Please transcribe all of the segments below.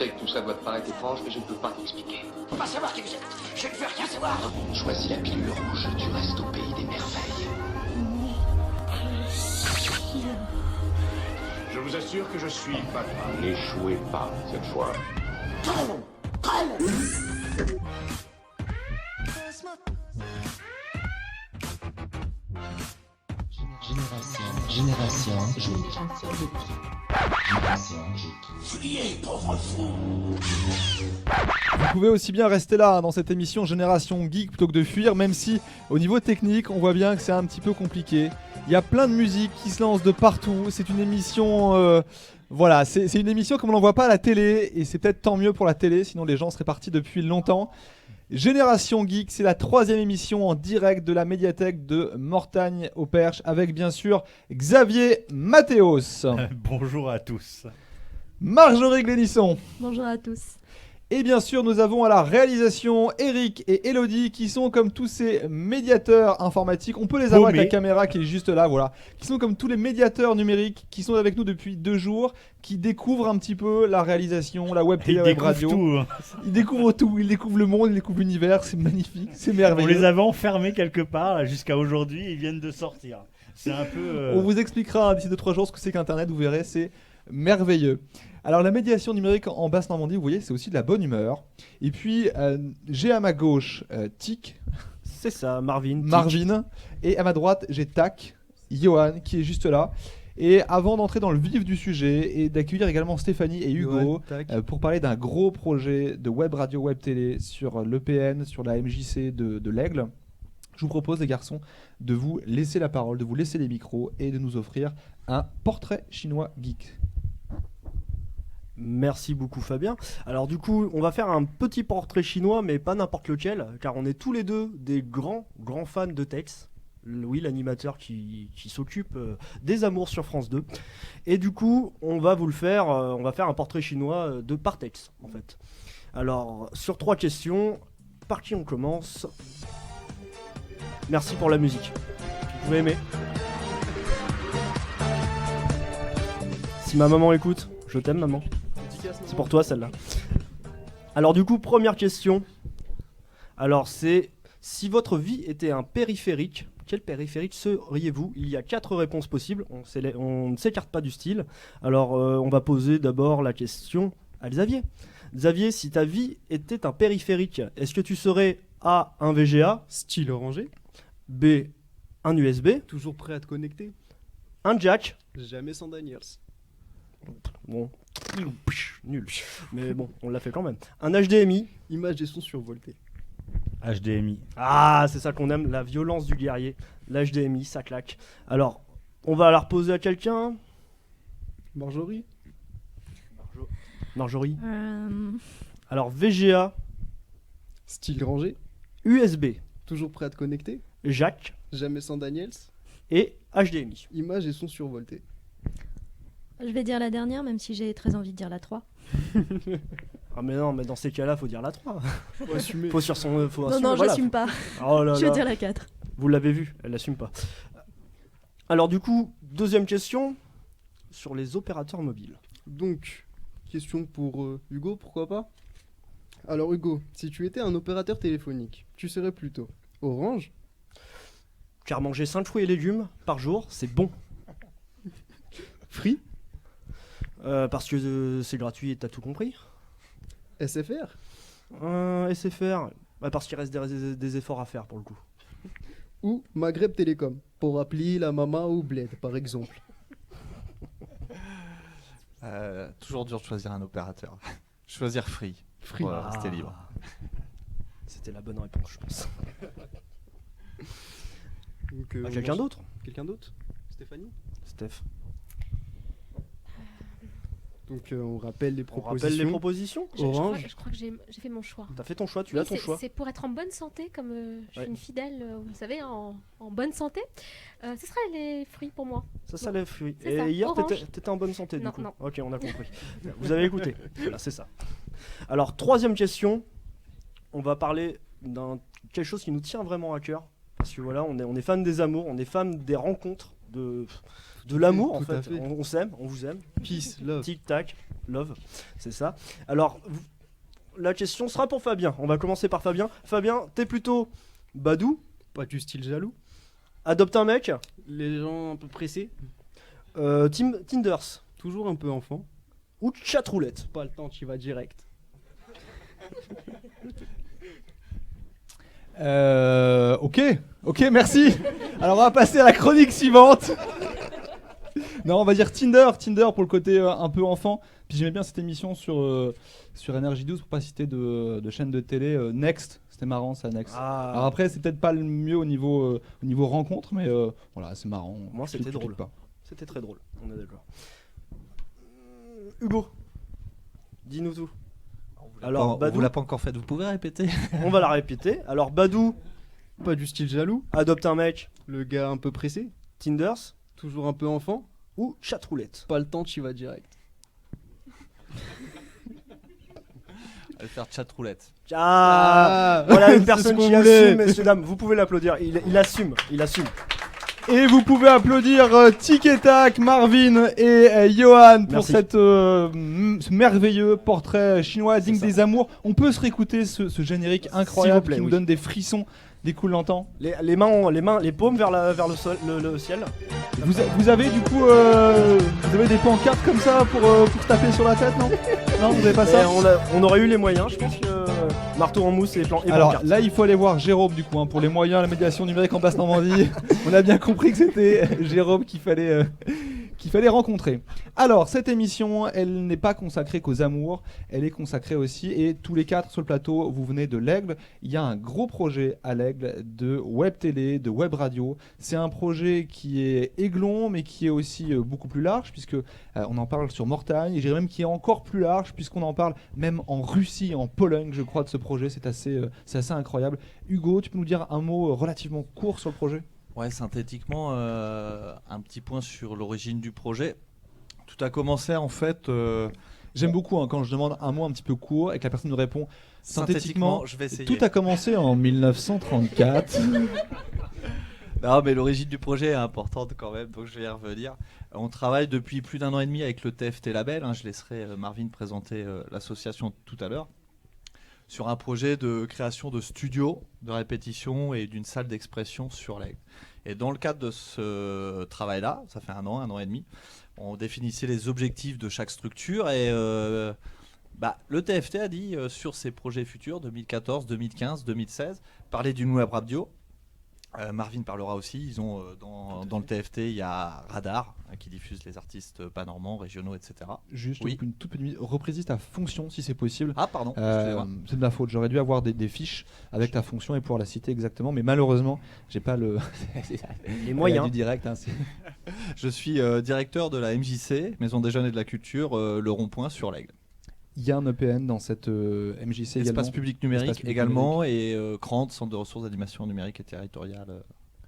sais que tout ça doit te paraître étrange, mais je ne peux pas t'expliquer. Faut pas savoir qui vous êtes. Je ne veux rien savoir. Choisis la pilule rouge, tu restes au pays des merveilles. Je vous assure que je suis pas grave. N'échouez pas cette fois. Génération Geek. Fuyez, pauvre fou. Vous pouvez aussi bien rester là dans cette émission Génération Geek plutôt que de fuir, même si au niveau technique on voit bien que c'est un petit peu compliqué. Il y a plein de musique qui se lance de partout. C'est une émission, voilà, c'est une émission comme on n'en voit pas à la télé, et c'est peut-être tant mieux pour la télé, sinon les gens seraient partis depuis longtemps. Génération Geek, c'est la 3e émission en direct de la médiathèque de Mortagne au Perche, avec bien sûr Xavier Mathéos, Bonjour à tous. Marjorie Glénisson. Bonjour à tous. Et bien sûr, nous avons à la réalisation Eric et Elodie qui sont comme tous ces médiateurs informatiques. On peut les avoir avec la caméra qui est juste là, voilà. Qui sont comme tous les médiateurs numériques qui sont avec nous depuis 2 jours, qui découvrent un petit peu la réalisation, la web télé, la web radio. Tout, hein. Ils découvrent tout. Ils découvrent le monde, ils découvrent l'univers. C'est magnifique, c'est merveilleux. On les avait enfermés quelque part là, jusqu'à aujourd'hui. Ils viennent de sortir. C'est un peu. On vous expliquera d'ici 2-3 jours ce que c'est qu'Internet. Vous verrez, c'est merveilleux. Alors la médiation numérique en Basse-Normandie, vous voyez, c'est aussi de la bonne humeur. Et puis j'ai à ma gauche Tic. C'est ça, Marvin. Et à ma droite j'ai Tac, Johan qui est juste là. Et avant d'entrer dans le vif du sujet et d'accueillir également Stéphanie et Hugo pour parler d'un gros projet de web radio, web télé sur l'EPN, sur la MJC de l'Aigle, je vous propose les garçons de vous laisser la parole, de vous laisser les micros et de nous offrir un portrait chinois geek. Merci beaucoup Fabien. Alors du coup, on va faire un petit portrait chinois, mais pas n'importe lequel, car on est tous les deux des grands fans de Tex. Oui, l'animateur qui s'occupe des amours sur France 2. Et du coup, on va faire un portrait chinois de par Tex, en fait. Alors, sur 3 questions, par qui on commence? Merci pour la musique. Vous pouvez aimer. Si ma maman écoute, je t'aime maman. C'est pour toi celle-là. Alors du coup, première question. Alors c'est, si votre vie était un périphérique, quel périphérique seriez-vous? Il y a 4 réponses possibles, on ne s'écarte pas du style. Alors on va poser d'abord la question à Xavier. Xavier, si ta vie était un périphérique, est-ce que tu serais A, un VGA, style orangé, B, un USB, toujours prêt à te connecter, un jack, jamais sans Daniels. Bon, nul. Mais bon, on l'a fait quand même. Un HDMI, image et son survolté. HDMI. Ah, c'est ça qu'on aime, la violence du guerrier. L'HDMI, ça claque. Alors, on va la reposer à quelqu'un. Marjorie. Alors, VGA. Style rangé. USB. Toujours prêt à te connecter. Jack. Jamais sans Daniels. Et HDMI. Image et son survolté. Je vais dire la dernière, même si j'ai très envie de dire la 3. Ah mais non, mais dans ces cas-là, faut dire la 3. Faut assumer. Faut assumer, non, voilà. j'assume pas. Oh là je vais là. dire la 4. Vous l'avez vu, elle assume pas. Alors du coup, deuxième question sur les opérateurs mobiles. Donc, question pour Hugo, pourquoi pas? Alors Hugo, si tu étais un opérateur téléphonique, tu serais plutôt Orange? Car manger 5 fruits et légumes par jour, c'est bon. Free? Parce que c'est gratuit et t'as tout compris. SFR? SFR, parce qu'il reste des efforts à faire pour le coup. Ou Maghreb Télécom, pour appeler la maman ou Bled par exemple. Toujours dur de choisir un opérateur. Choisir Free. Free. Pour rester libre. C'était la bonne réponse, je pense. Donc, quelqu'un d'autre? Quelqu'un d'autre? Stéphanie? Steph. Donc on rappelle les propositions. Orange. Je crois que j'ai fait mon choix. T'as fait ton choix, tu as ton choix. C'est pour être en bonne santé, comme je suis une fidèle, vous savez, en bonne santé. Ce serait les fruits pour moi. Ça serait les fruits. Et ça. Hier, Orange. t'étais en bonne santé, non, du coup. Non. Ok, on a compris. Vous avez écouté. Voilà, c'est ça. Alors, troisième question. On va parler d'un quelque chose qui nous tient vraiment à cœur. Parce que voilà, on est fan des amours, on est fan des rencontres, de l'amour en fait. On s'aime, on vous aime. Peace, love. Tic tac. Love, c'est ça. Alors, la question sera pour Fabien. On va commencer par Fabien. Fabien, t'es plutôt Badou, Pas du style jaloux. Adopte un mec, Les gens un peu pressés. Tinders Toujours un peu enfant. ou chatroulette. Pas le temps, tu vas direct. Ok, merci. Alors on va passer à la chronique suivante. Non, on va dire Tinder pour le côté un peu enfant. Puis j'aimais bien cette émission sur NRJ12 pour pas citer de chaîne de télé Next. C'était marrant ça, Next. Alors après, c'est peut-être pas le mieux au niveau rencontre, mais voilà, c'est marrant. Moi, c'était Tu drôle. cliques pas. C'était très drôle, on est d'accord. Hugo, dis-nous tout. Alors, on Badou, vous l'a pas encore fait, vous pouvez répéter? on va la répéter. Alors, Badou, Pas du style jaloux. adopte un mec, Le gars un peu pressé. Tinders Toujours un peu enfant. ou chatroulette. Pas le temps, tu vas direct. On va le faire chat roulette. Voilà une c'est personne ce qu'on qui voulait. assume, messieurs, dames. Vous pouvez l'applaudir. Il assume. Et vous pouvez applaudir Tic et Tac, Marvin et Johan pour Merci. ce merveilleux portrait chinois digne ça. des amours. On peut se réécouter ce générique incroyable plaît, qui nous oui. donne des frissons dès qu'on l'entend. Les paumes vers le ciel. Vous avez du coup vous avez des pancartes comme ça pour se taper sur la tête, non? Non, vous avez pas ça? On aurait eu les moyens, je pense que marteau en mousse et Alors pancarte. là, il faut aller voir Jérôme du coup pour les moyens, la médiation numérique en Basse-Normandie. On a bien compris que c'était Jérôme qu'il fallait rencontrer. Alors cette émission, elle n'est pas consacrée qu'aux amours, elle est consacrée aussi, et tous les quatre sur le plateau, vous venez de l'Aigle. Il y a un gros projet à l'Aigle de web télé, de web radio. C'est un projet qui est aiglon, mais qui est aussi beaucoup plus large, puisque on en parle sur Mortagne, et je dirais même qui est encore plus large, puisqu'on en parle même en Russie, en Pologne, je crois, de ce projet. C'est assez incroyable. Hugo, tu peux nous dire un mot relativement court sur le projet ? Ouais, synthétiquement, un petit point sur l'origine du projet. Tout a commencé en fait. J'aime beaucoup quand je demande un mot un petit peu court et que la personne nous répond synthétiquement. Je vais essayer. Tout a commencé en 1934. Non, mais l'origine du projet est importante quand même, donc je vais y revenir. On travaille depuis plus d'1 an et demi avec le TFT Label. Je laisserai Marvin présenter l'association tout à l'heure. Sur un projet de création de studios de répétition et d'une salle d'expression sur l'Aigle. Et dans le cadre de ce travail-là, ça fait 1 an et demi, on définissait les objectifs de chaque structure et le TFT a dit sur ses projets futurs 2014, 2015, 2016, parler d'une web radio. Marvin parlera aussi. Ils ont dans le TFT, il y a Radar qui diffuse les artistes panormans, régionaux, etc. Juste oui. une toute petite minute. Reprécise ta fonction si c'est possible. Ah pardon. Excusez-moi. C'est de ma faute. J'aurais dû avoir des fiches avec ta fonction et pouvoir la citer exactement, mais malheureusement, j'ai pas Les moyens du direct. Je suis directeur de la MJC, Maison des Jeunes et de la Culture, le Rond-Point sur l'Aigle. Il y a un EPN dans cette MJC également. Espace public numérique Espace public également et CRANT, Centre de ressources d'animation numérique et territoriale.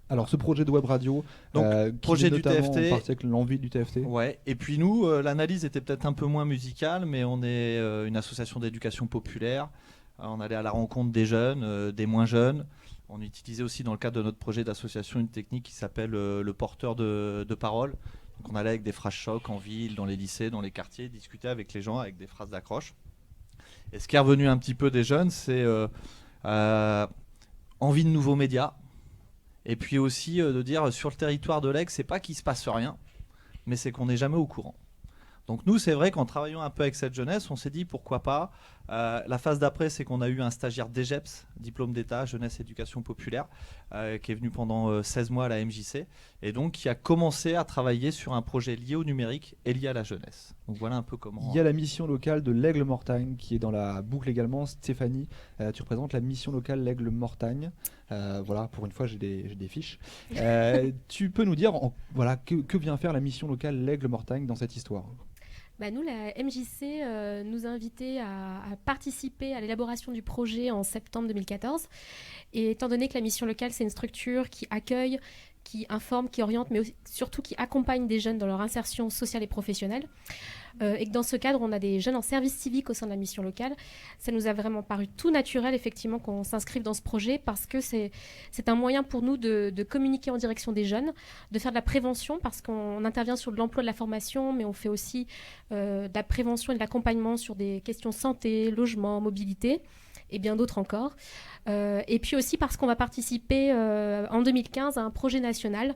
Alors ce projet de web radio, Donc, qui projet est du notamment TFT. en partie avec l'envie du TFT. Ouais. Et puis nous, l'analyse était peut-être un peu moins musicale, mais on est une association d'éducation populaire. On allait à la rencontre des jeunes, des moins jeunes. On utilisait aussi dans le cadre de notre projet d'association une technique qui s'appelle le porteur de parole. Donc on allait avec des phrases chocs en ville, dans les lycées, dans les quartiers, discuter avec les gens avec des phrases d'accroche. Et ce qui est revenu un petit peu des jeunes, c'est envie de nouveaux médias. Et puis aussi de dire sur le territoire de l'Aigle, c'est pas qu'il se passe rien, mais c'est qu'on n'est jamais au courant. Donc nous, c'est vrai qu'en travaillant un peu avec cette jeunesse, on s'est dit pourquoi pas. La phase d'après, c'est qu'on a eu un stagiaire DGEPS, diplôme d'État, jeunesse éducation populaire, qui est venu pendant 16 mois à la MJC, et donc qui a commencé à travailler sur un projet lié au numérique et lié à la jeunesse. Donc voilà un peu comment... Il y a la mission locale de l'Aigle Mortagne qui est dans la boucle également. Stéphanie, tu représentes la mission locale l'Aigle Mortagne. Voilà, pour une fois j'ai des fiches. Tu peux nous dire que vient faire la mission locale l'Aigle Mortagne dans cette histoire? Nous, la MJC nous a invités à participer à l'élaboration du projet en septembre 2014. Et étant donné que la mission locale, c'est une structure qui accueille, qui informe, qui oriente, mais surtout qui accompagne des jeunes dans leur insertion sociale et professionnelle. Et que dans ce cadre, on a des jeunes en service civique au sein de la mission locale. Ça nous a vraiment paru tout naturel, effectivement, qu'on s'inscrive dans ce projet parce que c'est un moyen pour nous de communiquer en direction des jeunes, de faire de la prévention parce qu'on intervient sur de l'emploi, de la formation, mais on fait aussi de la prévention et de l'accompagnement sur des questions santé, logement, mobilité et bien d'autres encore. Et puis aussi parce qu'on va participer en 2015 à un projet national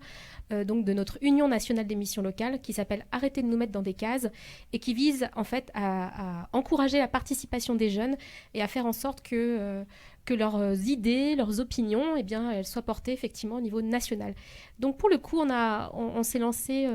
donc de notre Union nationale des missions locales qui s'appelle Arrêtez de nous mettre dans des cases et qui vise en fait à encourager la participation des jeunes et à faire en sorte que leurs idées, leurs opinions, eh bien, elles soient portées effectivement au niveau national. Donc pour le coup, on s'est lancé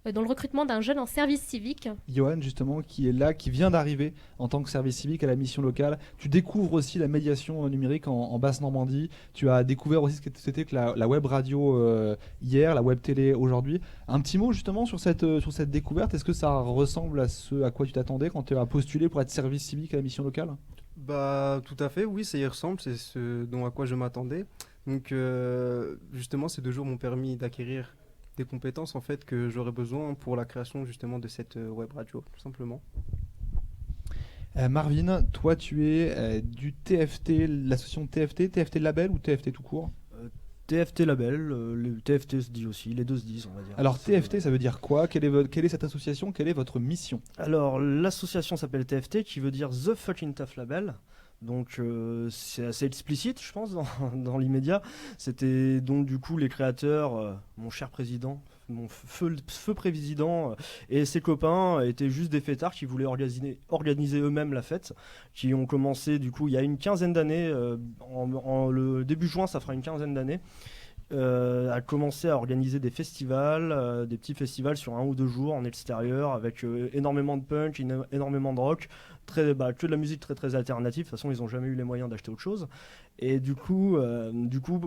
dans le recrutement d'un jeune en service civique. Johan, justement, qui est là, qui vient d'arriver en tant que service civique à la mission locale. Tu découvres aussi la médiation numérique en Basse-Normandie. Tu as découvert aussi ce que c'était que la web radio hier, la web télé aujourd'hui. Un petit mot justement sur cette découverte. Est-ce que ça ressemble à ce à quoi tu t'attendais quand tu as postulé pour être service civique à la mission locale ? Bah tout à fait, oui, ça y ressemble, c'est ce dont à quoi je m'attendais. Donc justement, ces 2 jours m'ont permis d'acquérir des compétences en fait que j'aurais besoin pour la création justement de cette web radio, tout simplement. Marvin, toi tu es du TFT, l'association TFT Label ou TFT tout court ? TFT Label, le TFT se dit aussi, les deux se disent, on va dire. Alors TFT, ça veut dire quoi ? Quelle est cette association ? Quelle est votre mission ? Alors l'association s'appelle TFT, qui veut dire The Fucking Tough Label. Donc c'est assez explicite, je pense, dans l'immédiat. C'était donc du coup les créateurs, mon cher président, mon feu président et ses copains étaient juste des fêtards qui voulaient organiser eux-mêmes la fête, qui ont commencé du coup il y a une quinzaine d'années, le début juin ça fera une quinzaine d'années, a commencé à organiser des festivals, des petits festivals sur 1 ou 2 jours en extérieur avec énormément de punk, énormément de rock, que de la musique très très alternative. De toute façon, ils n'ont jamais eu les moyens d'acheter autre chose. Et du coup,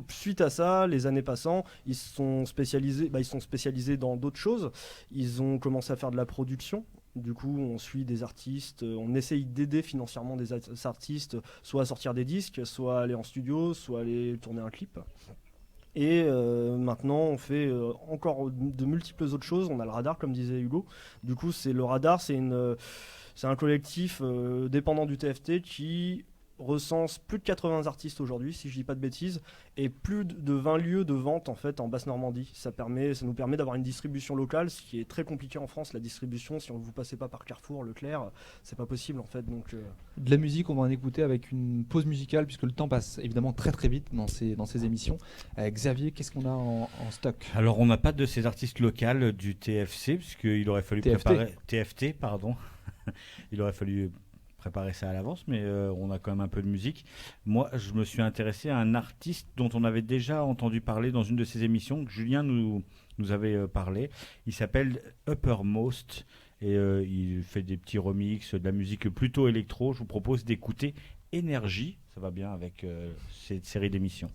suite à ça, les années passant, ils sont spécialisés dans d'autres choses. Ils ont commencé à faire de la production. Du coup, on suit des artistes, on essaye d'aider financièrement des artistes, soit à sortir des disques, soit à aller en studio, soit à aller tourner un clip. Et maintenant, on fait encore de multiples autres choses. On a le Radar, comme disait Hugo. Du coup, le Radar, c'est un collectif dépendant du TFT qui recense plus de 80 artistes aujourd'hui, si je dis pas de bêtises, et plus de 20 lieux de vente en fait en Basse-Normandie. Ça nous permet d'avoir une distribution locale, ce qui est très compliqué en France. La distribution, si vous passez pas par Carrefour, Leclerc, c'est pas possible en fait. Donc de la musique, on va en écouter avec une pause musicale puisque le temps passe évidemment très très vite dans ces émissions. Xavier, qu'est-ce qu'on a en stock ? Alors on n'a pas de ces artistes locaux du TFC puisqu'il aurait fallu préparer TFT, pardon. Il aurait fallu préparer ça à l'avance, mais on a quand même un peu de musique. Moi, je me suis intéressé à un artiste dont on avait déjà entendu parler dans une de ses émissions, que Julien nous avait parlé. Il s'appelle Uppermost et il fait des petits remixes, de la musique plutôt électro. Je vous propose d'écouter Énergie, ça va bien avec cette série d'émissions.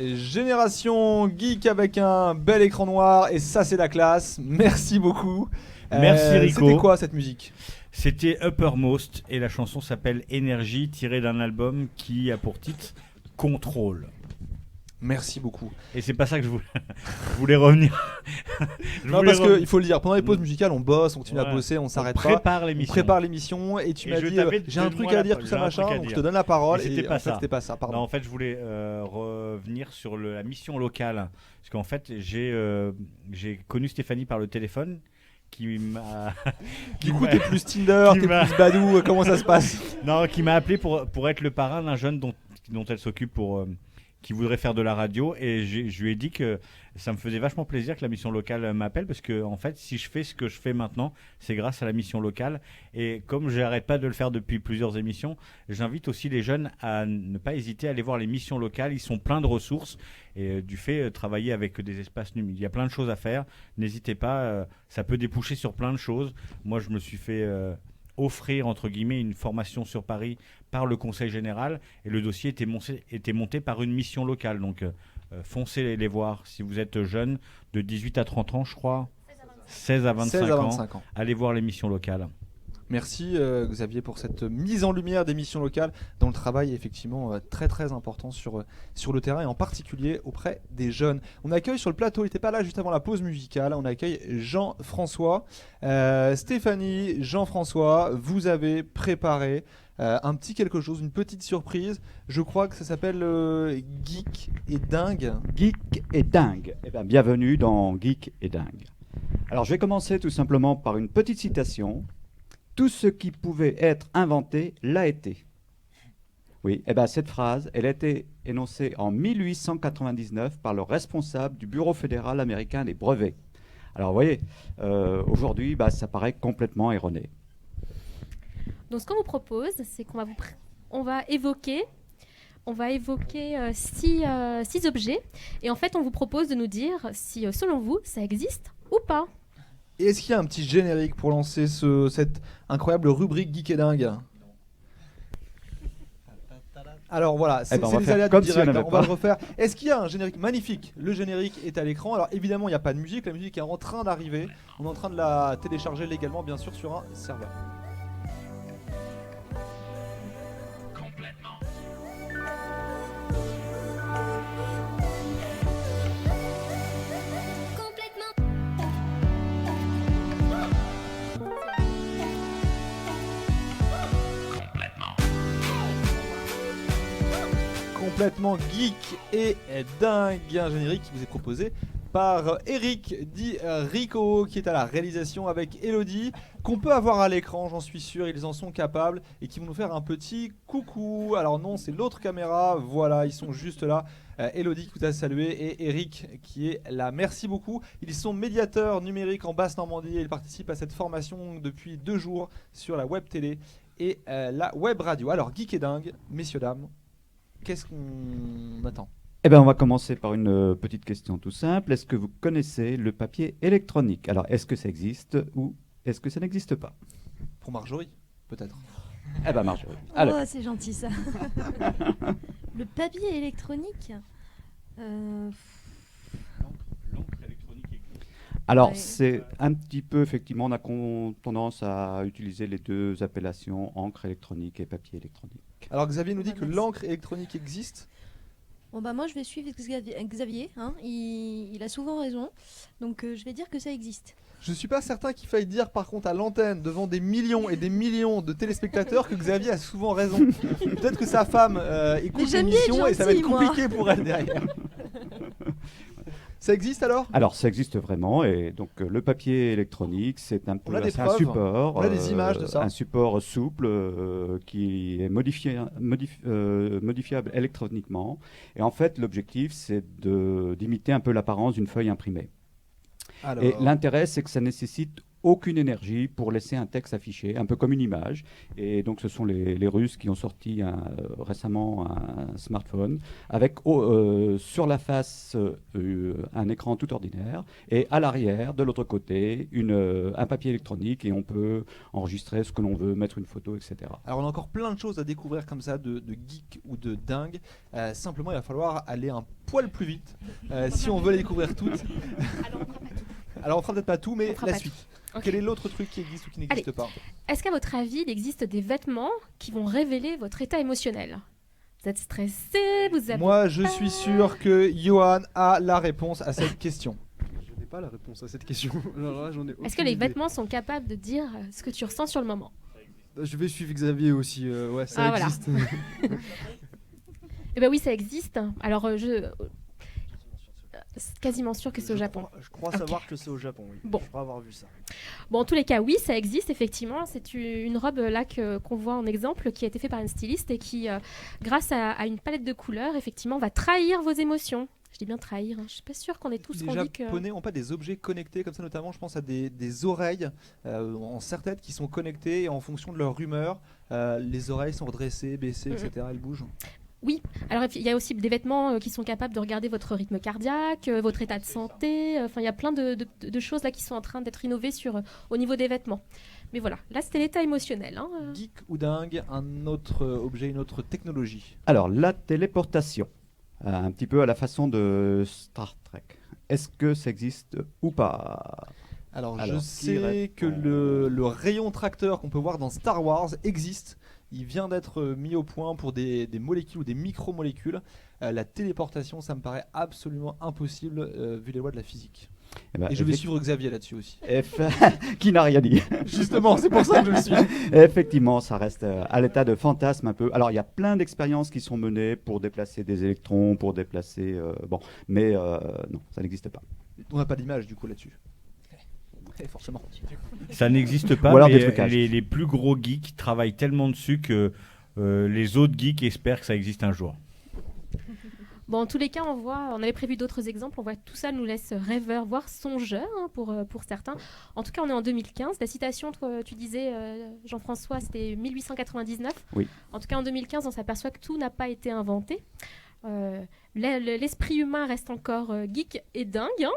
Génération Geek avec un bel écran noir et ça c'est la classe. Merci beaucoup. Merci Rico. C'était quoi cette musique? C'était Uppermost et la chanson s'appelle Énergie, tirée d'un album qui a pour titre Contrôle. Merci beaucoup. Et c'est pas ça que je voulais revenir. Non, parce qu'il faut le dire, pendant les pauses musicales, on bosse, on continue à bosser, on s'arrête pas. On prépare l'émission et tu m'as dit j'ai un truc à dire, tout ça machin, donc je te donne la parole. C'était pas ça. C'était pas ça, pardon. Non, en fait, je voulais revenir sur la mission locale. Parce qu'en fait, j'ai connu Stéphanie par le téléphone. Qui m'a. Du coup, t'es plus Tinder, t'es plus Badou, comment ça se passe? Non, qui m'a appelé pour être le parrain d'un jeune dont elle s'occupe qui voudrait faire de la radio, et je lui ai dit que ça me faisait vachement plaisir que la mission locale m'appelle, parce que en fait, si je fais ce que je fais maintenant, c'est grâce à la mission locale. Et comme je n'arrête pas de le faire depuis plusieurs émissions, j'invite aussi les jeunes à ne pas hésiter à aller voir les missions locales. Ils sont pleins de ressources, et du fait travailler avec des espaces numériques, il y a plein de choses à faire. N'hésitez pas, ça peut déboucher sur plein de choses. Moi, je me suis fait offrir entre guillemets une formation sur Paris par le Conseil général, et le dossier était monté par une mission locale. Donc foncez les voir si vous êtes jeune, de 18 à 30 ans je crois, 16 à 25 ans. Allez voir les missions locales. Merci Xavier pour cette mise en lumière des missions locales dont le travail est effectivement très très important sur le terrain et en particulier auprès des jeunes. On accueille sur le plateau, il n'était pas là juste avant la pause musicale, on accueille Jean-François. Stéphanie, Jean-François, vous avez préparé un petit quelque chose, une petite surprise. Je crois que ça s'appelle Geek et Dingue. Geek et Dingue. Eh bien, bienvenue dans Geek et Dingue. Alors je vais commencer tout simplement par une petite citation. Tout ce qui pouvait être inventé l'a été. Oui, eh ben, cette phrase, elle a été énoncée en 1899 par le responsable du Bureau fédéral américain des brevets. Alors vous voyez, aujourd'hui, ça paraît complètement erroné. Donc ce qu'on vous propose, c'est qu'on va évoquer 6 objets, et en fait on vous propose de nous dire si selon vous ça existe ou pas. Et est-ce qu'il y a un petit générique pour lancer cette incroyable rubrique Geek et Dingue? Alors voilà, c'est les aléas du direct, on va le refaire. Est-ce qu'il y a un générique magnifique? Le générique est à l'écran. Alors évidemment, il n'y a pas de musique, la musique est en train d'arriver. On est en train de la télécharger légalement, bien sûr, sur un serveur. Complètement geek et dingue, un générique qui vous est proposé par Eric dit Rico, qui est à la réalisation avec Elodie, qu'on peut avoir à l'écran, j'en suis sûr, ils en sont capables, et qui vont nous faire un petit coucou. Alors non, c'est l'autre caméra, voilà, ils sont juste là. Elodie qui vous a salué et Eric qui est là. Merci beaucoup. Ils sont médiateurs numériques en Basse-Normandie et ils participent à cette formation depuis 2 jours sur la web télé et la web radio. Alors, geek et dingue, messieurs, dames, qu'est-ce qu'on attend? Eh bien, on va commencer par une petite question tout simple. Est-ce que vous connaissez le papier électronique? Alors, est-ce que ça existe ou est-ce que ça n'existe pas? Pour Marjorie, peut-être. Eh bien, Marjorie. Alors. Oh, c'est gentil ça. Le papier électronique L'encre électronique existe. Alors, ouais. C'est un petit peu, effectivement, on a tendance à utiliser les deux appellations, encre électronique et papier électronique. Alors, Xavier nous dit que l'encre électronique existe. Bon bah moi je vais suivre Xavier, hein. Il a souvent raison, donc je vais dire que ça existe. Je suis pas certain qu'il faille dire par contre à l'antenne devant des millions et des millions de téléspectateurs que Xavier a souvent raison. Peut-être que sa femme écoute l'émission et ça va être compliqué pour elle derrière. Ça existe alors? Alors ça existe vraiment, et donc le papier électronique c'est un peu un support, on a des images de ça. Un support souple qui est modifiable électroniquement, et en fait l'objectif c'est d'imiter un peu l'apparence d'une feuille imprimée. Alors... Et l'intérêt c'est que ça nécessite aucune énergie pour laisser un texte affiché, un peu comme une image. Et donc ce sont les Russes qui ont sorti récemment un smartphone avec sur la face un écran tout ordinaire et à l'arrière, de l'autre côté, un papier électronique et on peut enregistrer ce que l'on veut, mettre une photo, etc. Alors on a encore plein de choses à découvrir comme ça de geek ou de dingue. Simplement il va falloir aller un poil plus vite si on veut les découvrir toutes. Alors on fera peut-être pas tout, mais la suite. Okay. Quel est l'autre truc qui existe ou qui n'existe pas? Est-ce qu'à votre avis, il existe des vêtements qui vont révéler votre état émotionnel? Vous êtes stressé, vous avez... Moi, je suis sûr que Johan a la réponse à cette question. Je n'ai pas la réponse à cette question. Alors là, est-ce que les vêtements sont capables de dire ce que tu ressens sur le moment? Je vais suivre Xavier aussi. Ouais, ça existe. Voilà. Eh ben oui, ça existe. Alors, c'est quasiment sûr que c'est au Japon. Je crois savoir que c'est au Japon, oui. Bon. Je crois avoir vu ça. Bon, en tous les cas, oui, ça existe effectivement. C'est une robe là qu'on voit en exemple qui a été faite par une styliste et qui, grâce à une palette de couleurs, effectivement, va trahir vos émotions. Je dis bien trahir. Je suis pas sûre qu'on est tous rendu que... Les Japonais n'ont pas des objets connectés comme ça, notamment, je pense à des oreilles en serre-tête qui sont connectées et en fonction de leur humeur. Les oreilles sont redressées, baissées, etc. Elles bougent. Oui, alors il y a aussi des vêtements qui sont capables de regarder votre rythme cardiaque, votre état de santé. Enfin, il y a plein de choses là qui sont en train d'être innovées au niveau des vêtements. Mais voilà, là c'était l'état émotionnel. Geek ou dingue, un autre objet, une autre technologie. Alors, la téléportation, un petit peu à la façon de Star Trek. Est-ce que ça existe ou pas? Alors je sais que le rayon tracteur qu'on peut voir dans Star Wars existe. Il vient d'être mis au point pour des molécules ou des micromolécules. La téléportation, ça me paraît absolument impossible vu les lois de la physique. Et je vais suivre Xavier là-dessus aussi. Qui n'a rien dit. Justement, c'est pour ça que je le suis. Effectivement, ça reste à l'état de fantasme un peu. Alors, il y a plein d'expériences qui sont menées pour déplacer des électrons, pour déplacer... mais non, ça n'existe pas. On n'a pas d'image du coup là-dessus. Forcément. Ça n'existe pas, mais les plus gros geeks travaillent tellement dessus que les autres geeks espèrent que ça existe un jour. Bon, en tous les cas, on avait prévu d'autres exemples, on voit tout ça nous laisse rêveurs, voire songeurs pour certains. En tout cas, on est en 2015. La citation, tu disais, Jean-François, c'était 1899. Oui. En tout cas, en 2015, on s'aperçoit que tout n'a pas été inventé. L'esprit humain reste encore geek et dingue,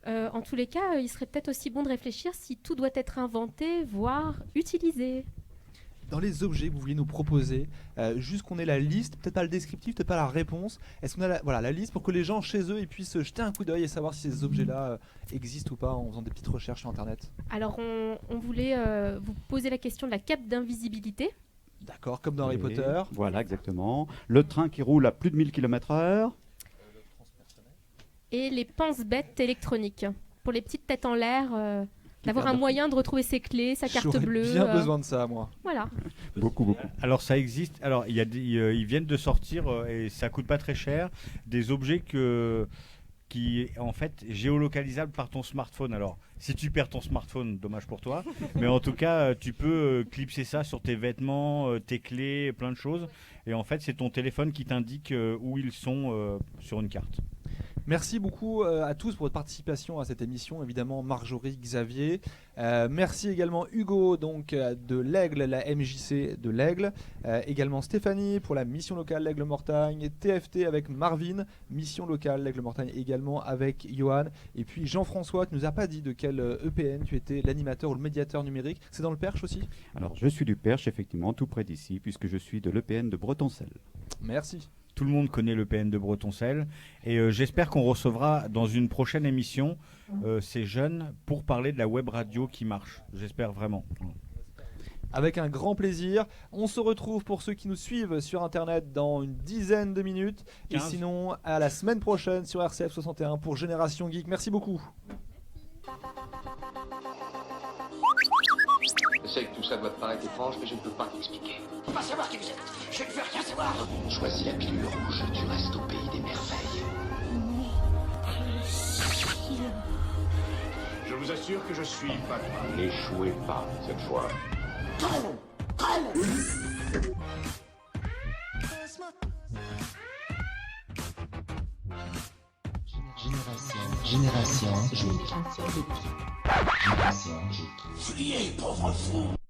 en tous les cas, il serait peut-être aussi bon de réfléchir si tout doit être inventé, voire utilisé. Dans les objets que vous vouliez nous proposer, juste qu'on ait la liste, peut-être pas le descriptif, peut-être pas la réponse. Est-ce qu'on a la liste pour que les gens chez eux ils puissent jeter un coup d'œil et savoir si ces objets-là existent ou pas en faisant des petites recherches sur Internet? Alors on voulait vous poser la question de la cape d'invisibilité. D'accord, comme dans Harry Potter. Voilà, exactement. Le train qui roule à plus de 1000 km/h. Et les pense-bêtes électroniques. Pour les petites têtes en l'air, d'avoir un moyen de retrouver ses clés, sa carte bleue. J'ai bien besoin de ça, moi. Voilà. Beaucoup. Alors ça existe. Alors ils viennent de sortir et ça coûte pas très cher des objets qui en fait géolocalisables par ton smartphone. Alors si tu perds ton smartphone, dommage pour toi. Mais en tout cas, tu peux clipser ça sur tes vêtements, tes clés, plein de choses. Et en fait, c'est ton téléphone qui t'indique où ils sont sur une carte. Merci beaucoup à tous pour votre participation à cette émission, évidemment Marjorie, Xavier. Merci également Hugo donc de l'Aigle, la MJC de l'Aigle. Également Stéphanie pour la mission locale l'Aigle-Mortagne. TFT avec Marvin, mission locale l'Aigle-Mortagne également avec Johan. Et puis Jean-François, tu nous as pas dit de quel EPN tu étais l'animateur ou le médiateur numérique. C'est dans le Perche aussi? Alors je suis du Perche effectivement, tout près d'ici, puisque je suis de l'EPN de Bretoncelle. Merci. Tout le monde connaît l'EPN de Bretoncelle et j'espère qu'on recevra dans une prochaine émission ces jeunes pour parler de la web radio qui marche. J'espère vraiment. Avec un grand plaisir. On se retrouve pour ceux qui nous suivent sur Internet dans une dizaine de minutes. 15. Et sinon, à la semaine prochaine sur RCF 61 pour Génération Geek. Merci beaucoup. Je sais que tout ça doit te paraître étrange, mais je ne peux pas t'expliquer. Pas savoir qui vous êtes. Je ne veux rien savoir. Choisis la pilule rouge, tu restes au pays des merveilles. Je vous assure que je suis Batman. N'échouez pas cette fois. Génération Geek. Génération Geek. Fuyez, pauvre fou.